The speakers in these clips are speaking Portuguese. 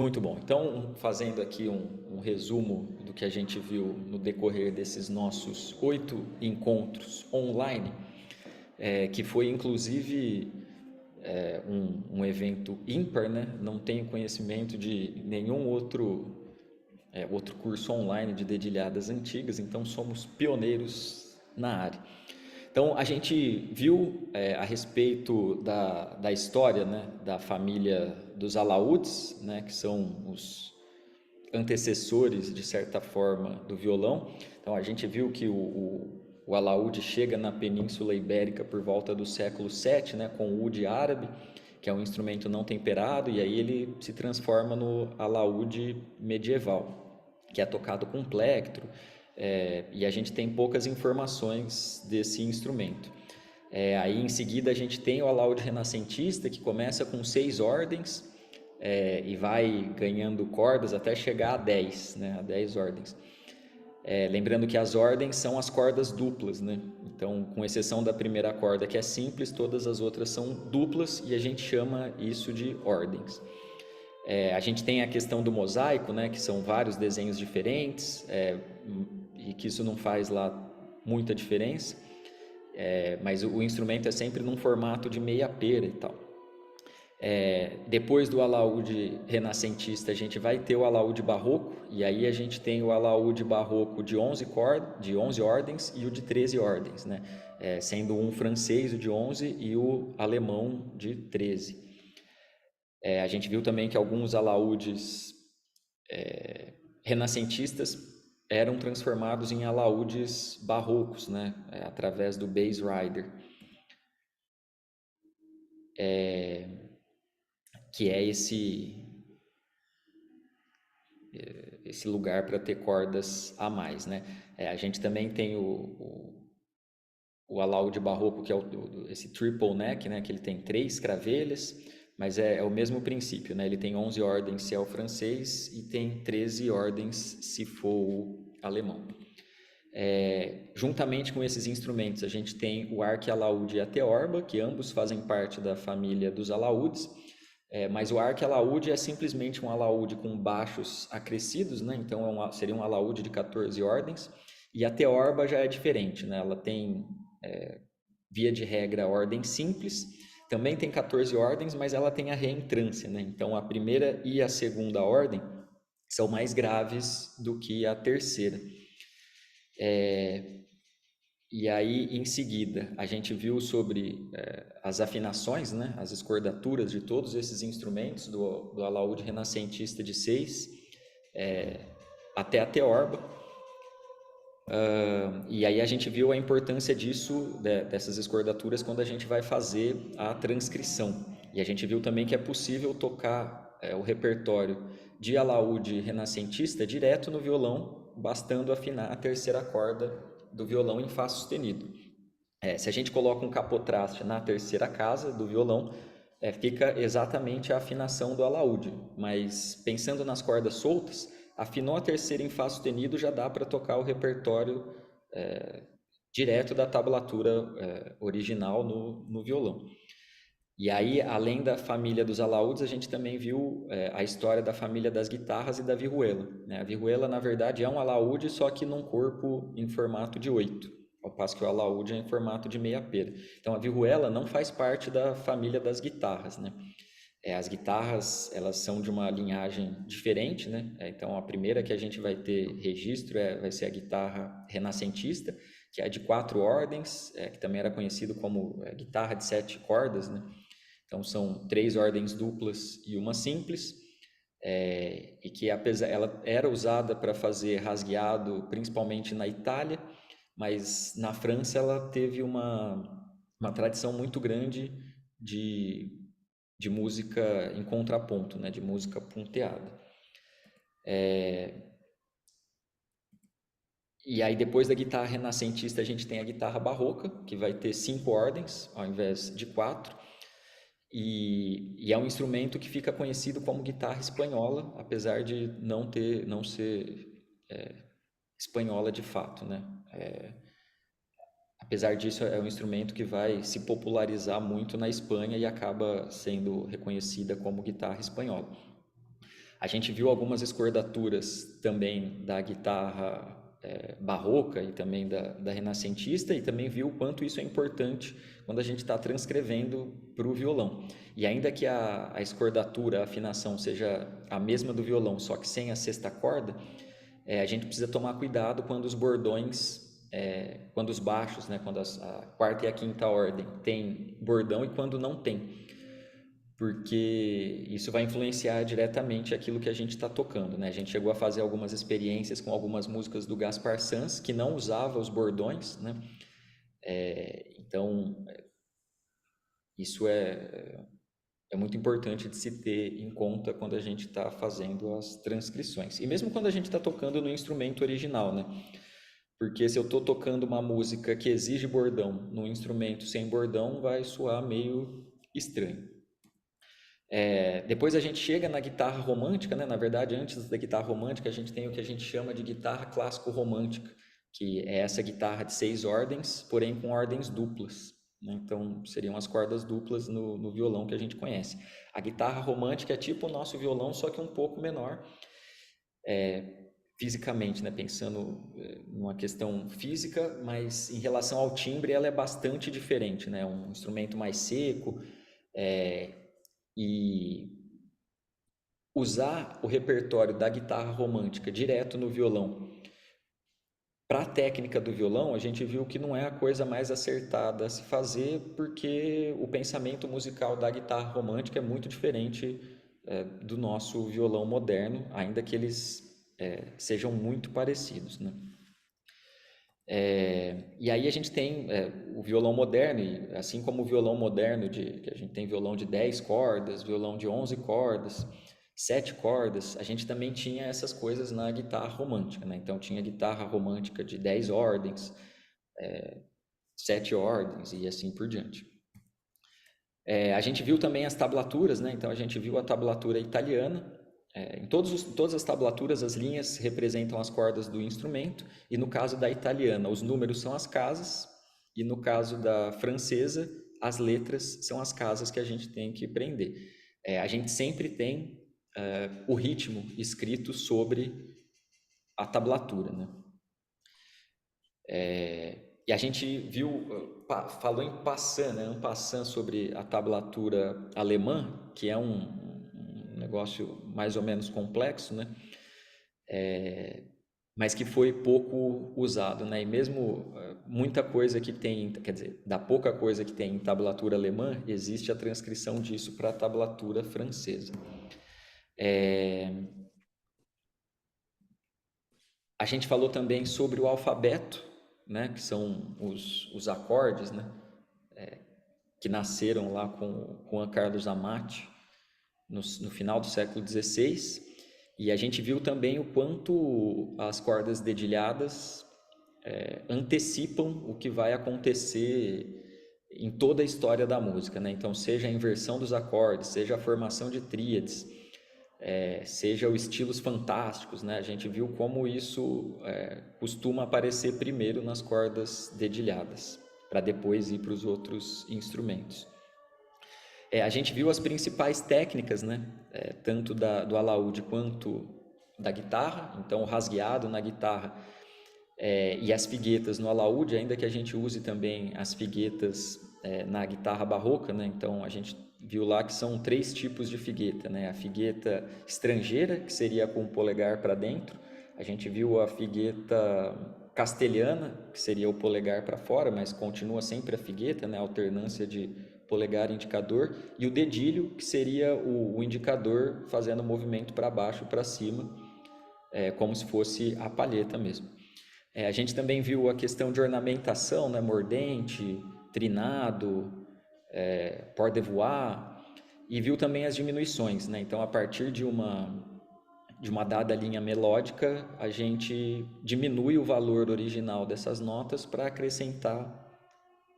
Muito bom. Então, fazendo aqui um resumo do que a gente viu no decorrer desses nossos 8 encontros online, que foi inclusive um evento ímpar, né? Não tenho conhecimento de nenhum outro curso online de dedilhadas antigas, então somos pioneiros na área. Então a gente viu a respeito da história, né, da família dos alaúdes, né, que são os antecessores de certa forma do violão. Então a gente viu que o alaúde chega na Península Ibérica por volta do século VII, né, com o úde árabe, que é um instrumento não temperado, e aí ele se transforma no alaúde medieval, que é tocado com plectro, e a gente tem poucas informações desse instrumento. Aí em seguida a gente tem o alaúde renascentista, que começa com 6 ordens e vai ganhando cordas até chegar a 10, né, a 10 ordens. Lembrando que as ordens são as cordas duplas, né? Então, com exceção da primeira corda, que é simples, todas as outras são duplas e a gente chama isso de ordens. A gente tem a questão do mosaico, né, que são vários desenhos diferentes, e que isso não faz lá muita diferença, mas o instrumento é sempre num formato de meia pera e tal. Depois do alaúde renascentista, a gente vai ter o alaúde barroco, e aí a gente tem o alaúde barroco de 11 ordens e o de 13 ordens, né? Sendo um francês, o de 11, e o alemão de 13. A gente viu também que alguns alaúdes renascentistas eram transformados em alaúdes barrocos, né? Através do bass rider, que é esse lugar para ter cordas a mais, né? A gente também tem o alaúde barroco, que é esse triple neck, né? Que ele tem 3 cravelhas, mas é o mesmo princípio, né? Ele tem 11 ordens se é o francês e tem 13 ordens se for o alemão. Juntamente com esses instrumentos, a gente tem o arque-alaúde e a teorba, que ambos fazem parte da família dos alaúdes, mas o arque-alaúde é simplesmente um alaúde com baixos acrescidos, né? Então seria um alaúde de 14 ordens, e a teorba já é diferente, né? Ela tem, via de regra, ordem simples, também tem 14 ordens, mas ela tem a reentrância, né? Então a primeira e a segunda ordem são mais graves do que a terceira. E aí, em seguida, a gente viu sobre as afinações, né, as escordaturas de todos esses instrumentos, do alaúde renascentista de 6 até a teorba. E aí a gente viu a importância disso, dessas escordaturas, quando a gente vai fazer a transcrição. E a gente viu também que é possível tocar o repertório de alaúde renascentista direto no violão, bastando afinar a terceira corda do violão em Fá sustenido. Se a gente coloca um capotraste na terceira casa do violão, fica exatamente a afinação do alaúde, mas pensando nas cordas soltas, afinou a terceira em Fá sustenido, já dá para tocar o repertório direto da tablatura original no violão. E aí, além da família dos alaúdes, a gente também viu a história da família das guitarras e da vihuela, né? A vihuela, na verdade, é um alaúde, só que num corpo em formato de 8, ao passo que o alaúde é em formato de meia pera. Então, a vihuela não faz parte da família das guitarras, né? As guitarras, elas são de uma linhagem diferente, né? Então, a primeira que a gente vai ter registro vai ser a guitarra renascentista, que é de 4 ordens, que também era conhecido como guitarra de 7 cordas, né? Então são 3 ordens duplas e uma simples, e que apesar ela era usada para fazer rasgueado principalmente na Itália, mas na França ela teve uma tradição muito grande de música em contraponto, né, de música punteada. E aí depois da guitarra renascentista a gente tem a guitarra barroca, que vai ter 5 ordens ao invés de 4. E é um instrumento que fica conhecido como guitarra espanhola, apesar de não ser espanhola de fato, né? Apesar disso, é um instrumento que vai se popularizar muito na Espanha e acaba sendo reconhecida como guitarra espanhola. A gente viu algumas escordaturas também da guitarra barroca e também da renascentista, e também viu o quanto isso é importante quando a gente está transcrevendo para o violão. E ainda que a escordatura, a afinação seja a mesma do violão, só que sem a sexta corda, a gente precisa tomar cuidado quando os bordões, quando os baixos, né, quando a quarta e a quinta ordem tem bordão e quando não tem, porque isso vai influenciar diretamente aquilo que a gente está tocando, né? A gente chegou a fazer algumas experiências com algumas músicas do Gaspar Sanz que não usava os bordões, né? Então, isso é muito importante de se ter em conta quando a gente está fazendo as transcrições. E mesmo quando a gente está tocando no instrumento original, né? Porque se eu estou tocando uma música que exige bordão no instrumento sem bordão, vai soar meio estranho. Depois a gente chega na guitarra romântica, né? Na verdade, antes da guitarra romântica, a gente tem o que a gente chama de guitarra clássico-romântica, que é essa guitarra de 6 ordens, porém com ordens duplas, né? Então, seriam as cordas duplas no violão que a gente conhece. A guitarra romântica é tipo o nosso violão, só que um pouco menor, fisicamente, né? Pensando numa questão física, mas em relação ao timbre, ela é bastante diferente, né? Um instrumento mais seco, e usar o repertório da guitarra romântica direto no violão para a técnica do violão, a gente viu que não é a coisa mais acertada a se fazer, porque o pensamento musical da guitarra romântica é muito diferente do nosso violão moderno, ainda que eles sejam muito parecidos, né? E aí a gente tem o violão moderno, e assim como o violão moderno, que a gente tem violão de 10 cordas, violão de 11 cordas, 7 cordas, a gente também tinha essas coisas na guitarra romântica, né? Então tinha guitarra romântica de 10 ordens, 7 ordens e assim por diante. A gente viu também as tablaturas, né? Então a gente viu a tablatura italiana. Em todas as tablaturas, as linhas representam as cordas do instrumento, e no caso da italiana, os números são as casas, e no caso da francesa, as letras são as casas que a gente tem que prender. A gente sempre tem o ritmo escrito sobre a tablatura, né? E a gente viu, falou em passant, né? Um passant sobre a tablatura alemã, que é um negócio mais ou menos complexo, né? Mas que foi pouco usado, né? E mesmo muita coisa que tem, quer dizer, da pouca coisa que tem em tablatura alemã, existe a transcrição disso para a tablatura francesa. A gente falou também sobre o alfabeto, né? Que são os acordes, né? Que nasceram lá com Juan Carlos Amati no final do século XVI, e a gente viu também o quanto as cordas dedilhadas antecipam o que vai acontecer em toda a história da música, né? Então, seja a inversão dos acordes, seja a formação de tríades, seja os estilos fantásticos, né? A gente viu como isso costuma aparecer primeiro nas cordas dedilhadas, para depois ir para os outros instrumentos. A gente viu as principais técnicas, né? Tanto do alaúde quanto da guitarra. Então, o rasgueado na guitarra e as figuetas no alaúde, ainda que a gente use também as figuetas na guitarra barroca, né? Então, a gente viu lá que são 3 tipos de figueta, né? A figueta estrangeira, que seria com o polegar para dentro. A gente viu a figueta castelhana, que seria o polegar para fora, mas continua sempre a figueta, né? A alternância de polegar e indicador, e o dedilho, que seria o indicador fazendo o movimento para baixo e para cima, como se fosse a palheta mesmo. A gente também viu a questão de ornamentação, né? Mordente, trinado, port de voix, e viu também as diminuições, né? Então, a partir de uma dada linha melódica, a gente diminui o valor original dessas notas para acrescentar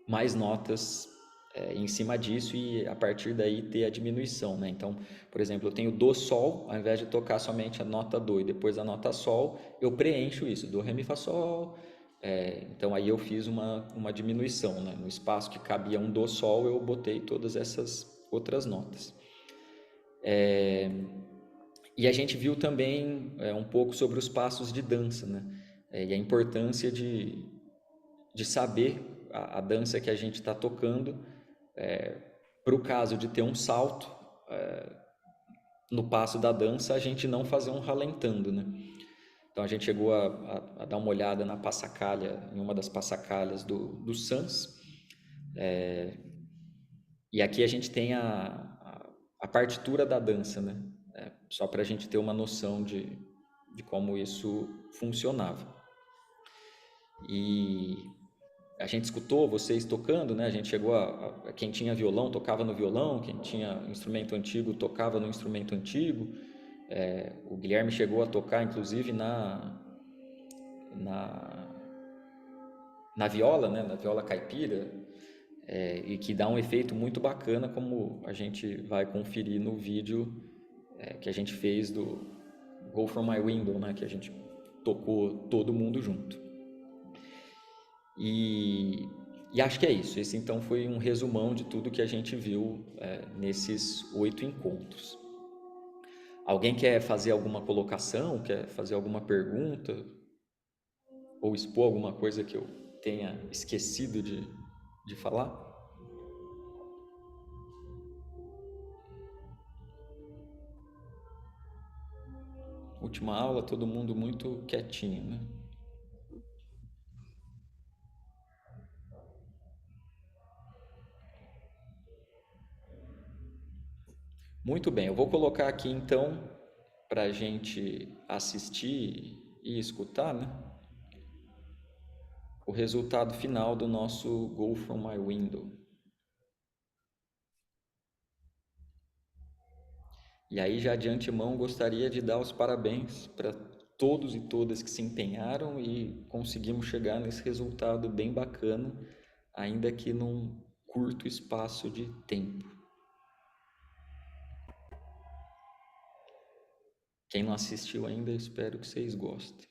mais notas em cima disso, e a partir daí ter a diminuição, né? Então, por exemplo, eu tenho do sol, ao invés de tocar somente a nota do e depois a nota sol, eu preencho isso, do, ré, mi, fá, sol. Então aí eu fiz uma diminuição, né? No espaço que cabia um do sol, eu botei todas essas outras notas. E a gente viu também um pouco sobre os passos de dança, né? E a importância de saber a dança que a gente está tocando, para o caso de ter um salto no passo da dança, a gente não fazer um ralentando, né? Então a gente chegou a dar uma olhada na passacalha, em uma das passacalhas do Sans, e aqui a gente tem a partitura da dança, né? Só para a gente ter uma noção de como isso funcionava. E a gente escutou vocês tocando, né? A gente chegou quem tinha violão tocava no violão, quem tinha instrumento antigo tocava no instrumento antigo. O Guilherme chegou a tocar, inclusive, na, na viola, né? Na viola caipira, e que dá um efeito muito bacana, como a gente vai conferir no vídeo que a gente fez do Go From My Window, né? Que a gente tocou todo mundo junto. E acho que é isso. Esse então foi um resumão de tudo que a gente viu nesses 8 encontros. Alguém quer fazer alguma colocação, quer fazer alguma pergunta ou expor alguma coisa que eu tenha esquecido de falar? Última aula, todo mundo muito quietinho, né? Muito bem, eu vou colocar aqui então para a gente assistir e escutar, né? O resultado final do nosso Go From My Window. E aí, já de antemão, gostaria de dar os parabéns para todos e todas que se empenharam e conseguimos chegar nesse resultado bem bacana, ainda que num curto espaço de tempo. Quem não assistiu ainda, espero que vocês gostem.